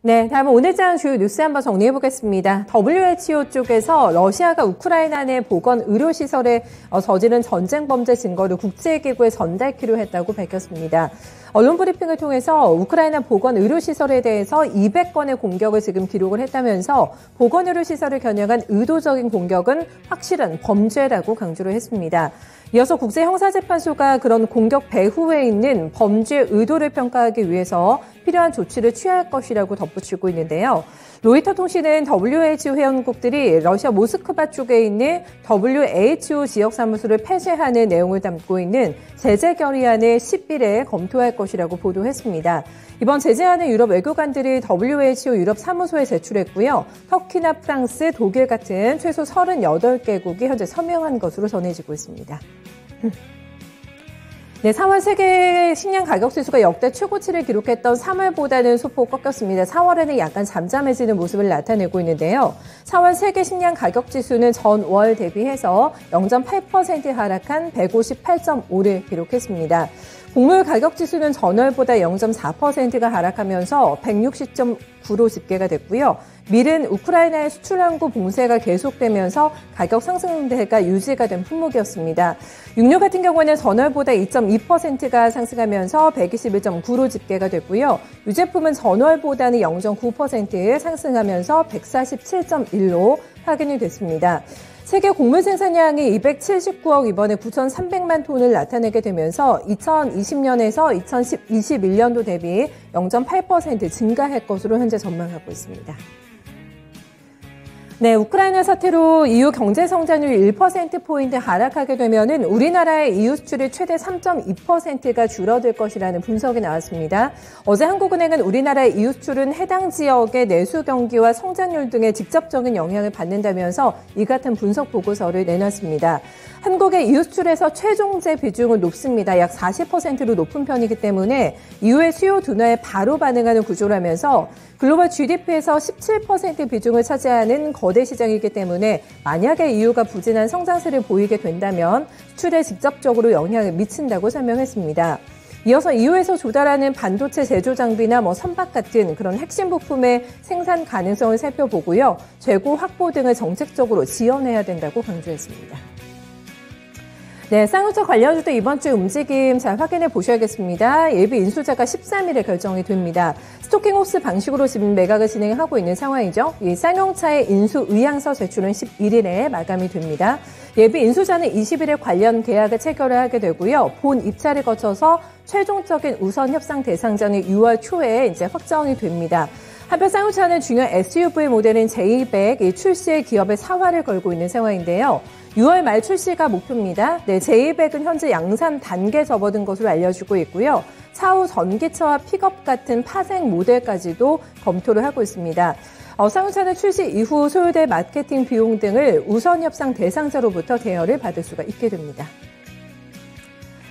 네, 다음은 오늘장 주요 뉴스 한번 정리해 보겠습니다. WHO 쪽에서 러시아가 우크라이나 내 보건 의료시설에 저지른 전쟁 범죄 증거를 국제기구에 전달키로 했다고 밝혔습니다. 언론 브리핑을 통해서 우크라이나 보건 의료시설에 대해서 200건의 공격을 지금 기록을 했다면서 보건 의료시설을 겨냥한 의도적인 공격은 확실한 범죄라고 강조를 했습니다. 이어서 국제형사재판소가 그런 공격 배후에 있는 범죄 의도를 평가하기 위해서 필요한 조치를 취할 것이라고 덧붙이고 있는데요. 로이터 통신은 WHO 회원국들이 러시아 모스크바 쪽에 있는 WHO 지역사무소를 폐쇄하는 내용을 담고 있는 제재 결의안을 10일에 검토할 것이라고 보도했습니다. 이번 제재안은 유럽 외교관들이 WHO 유럽 사무소에 제출했고요. 터키나 프랑스, 독일 같은 최소 38개국이 현재 서명한 것으로 전해지고 있습니다. 네, 4월 세계 식량 가격 지수가 역대 최고치를 기록했던 3월보다는 소폭 꺾였습니다. 4월에는 약간 잠잠해지는 모습을 나타내고 있는데요. 4월 세계 식량 가격 지수는 전월 대비해서 0.8% 하락한 158.5를 기록했습니다. 곡물 가격 지수는 전월보다 0.4%가 하락하면서 160.9로 집계가 됐고요. 밀은 우크라이나의 수출 항구 봉쇄가 계속되면서 가격 상승세가 유지가 된 품목이었습니다. 육류 같은 경우는 전월보다 2.2%가 상승하면서 121.9로 집계가 됐고요. 유제품은 전월보다는 0.9% 상승하면서 147.1로 확인이 됐습니다. 세계 곡물 생산량이 279억 이번에 9,300만 톤을 나타내게 되면서 2020년에서 2021년도 대비 0.8% 증가할 것으로 현재 전망하고 있습니다. 네, 우크라이나 사태로 EU 경제 성장률이 1%포인트 하락하게 되면은 우리나라의 EU 수출이 최대 3.2%가 줄어들 것이라는 분석이 나왔습니다. 어제 한국은행은 우리나라의 EU 수출은 해당 지역의 내수 경기와 성장률 등의 직접적인 영향을 받는다면서 이 같은 분석 보고서를 내놨습니다. 한국의 EU 수출에서 최종재 비중은 높습니다. 약 40%로 높은 편이기 때문에 EU의 수요 둔화에 바로 반응하는 구조라면서 글로벌 GDP에서 17% 비중을 차지하는 거대 시장이기 때문에 만약에 EU가 부진한 성장세를 보이게 된다면 수출에 직접적으로 영향을 미친다고 설명했습니다. 이어서 EU에서 조달하는 반도체 제조 장비나 선박 같은 그런 핵심 부품의 생산 가능성을 살펴보고요. 재고 확보 등을 정책적으로 지원해야 된다고 강조했습니다. 네, 쌍용차 관련주도 이번 주 움직임 잘 확인해 보셔야겠습니다. 예비 인수자가 13일에 결정이 됩니다. 스토킹호스 방식으로 지금 매각을 진행하고 있는 상황이죠. 이 쌍용차의 인수 의향서 제출은 11일에 마감이 됩니다. 예비 인수자는 20일에 관련 계약을 체결을 하게 되고요. 본 입찰을 거쳐서 최종적인 우선 협상 대상자는 6월 초에 이제 확정이 됩니다. 한편 쌍용차는 중요한 SUV 모델인 J200 출시에 기업의 사활을 걸고 있는 상황인데요. 6월 말 출시가 목표입니다. 네, J200은 현재 양산 단계에 접어든 것으로 알려지고 있고요. 차후 전기차와 픽업 같은 파생 모델까지도 검토를 하고 있습니다. 쌍용차는 출시 이후 소요될 마케팅 비용 등을 우선 협상 대상자로부터 대여를 받을 수가 있게 됩니다.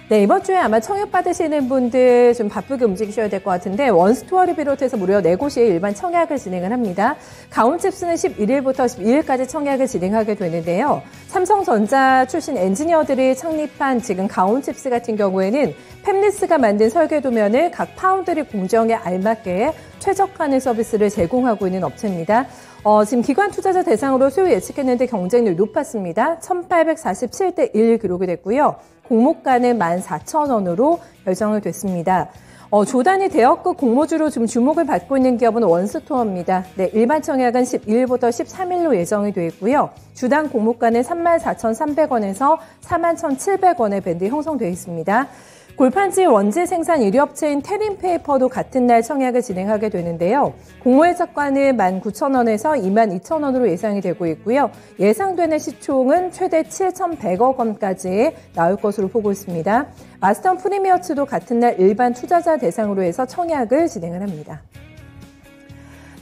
네, 이번 주에 아마 청약 받으시는 분들 좀 바쁘게 움직이셔야 될 것 같은데 원스토어를 비롯해서 무려 4곳이 일반 청약을 진행을 합니다. 가온칩스는 11일부터 12일까지 청약을 진행하게 되는데요. 삼성전자 출신 엔지니어들이 창립한 지금 가온칩스 같은 경우에는 팹리스가 만든 설계도면을 각 파운드리 공정에 알맞게 최적화하는 서비스를 제공하고 있는 업체입니다. 지금 기관 투자자 대상으로 수요 예측했는데 경쟁률이 높았습니다. 1847대 1 기록이 됐고요. 공모가는 14,000원으로 결정이 됐습니다. 조단위 대여급 공모주로 좀 주목을 받고 있는 기업은 원스토어입니다. 네, 일반 청약은 12일부터 13일로 예정이 되어 있고요. 주당 공모가는 34,300원에서 41,700원의 밴드 형성되어 있습니다. 골판지 원재 생산 1위 업체인 테린페이퍼도 같은 날 청약을 진행하게 되는데요. 공모의 착관은 19,000원에서 22,000원으로 예상이 되고 있고요. 예상되는 시총은 최대 7,100억 원까지 나올 것으로 보고 있습니다. 마스턴 프리미어츠도 같은 날 일반 투자자 대상으로 해서 청약을 진행을 합니다.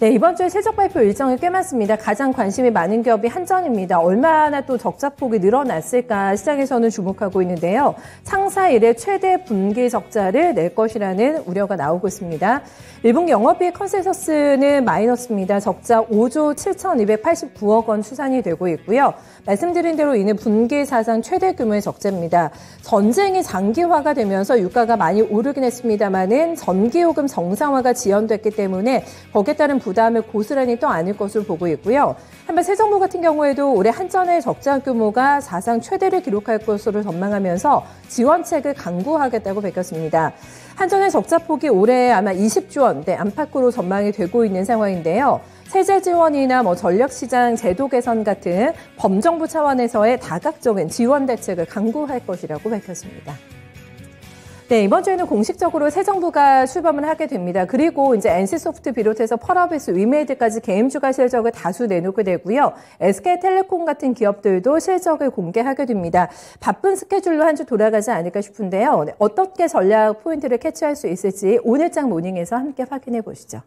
네, 이번 주에 실적 발표 일정이 꽤 많습니다. 가장 관심이 많은 기업이 한전입니다. 얼마나 또 적자폭이 늘어났을까 시장에서는 주목하고 있는데요. 창사 이래 최대 분기 적자를 낼 것이라는 우려가 나오고 있습니다. 1분기 영업이익 컨센서스는 마이너스입니다. 적자 5조 7,289억 원 추산이 되고 있고요. 말씀드린 대로 이는 분기 사상 최대 규모의 적자입니다. 전쟁이 장기화가 되면서 유가가 많이 오르긴 했습니다만은 전기요금 정상화가 지연됐기 때문에 거기에 따른 부담을 고스란히 또 안을 것으로 보고 있고요. 한편 새 정부 같은 경우에도 올해 한전의 적자 규모가 사상 최대를 기록할 것으로 전망하면서 지원책을 강구하겠다고 밝혔습니다. 한전의 적자폭이 올해 아마 20조 원대 안팎으로 전망이 되고 있는 상황인데요. 세제 지원이나 전력시장 제도 개선 같은 범정부 차원에서의 다각적인 지원 대책을 강구할 것이라고 밝혔습니다. 네, 이번 주에는 공식적으로 새 정부가 출범을 하게 됩니다. 그리고 이제 NC소프트 비롯해서 펄어비스, 위메이드까지 개인주가 실적을 다수 내놓게 되고요. SK텔레콤 같은 기업들도 실적을 공개하게 됩니다. 바쁜 스케줄로 한 주 돌아가지 않을까 싶은데요. 어떻게 전략 포인트를 캐치할 수 있을지 오늘장 모닝에서 함께 확인해 보시죠.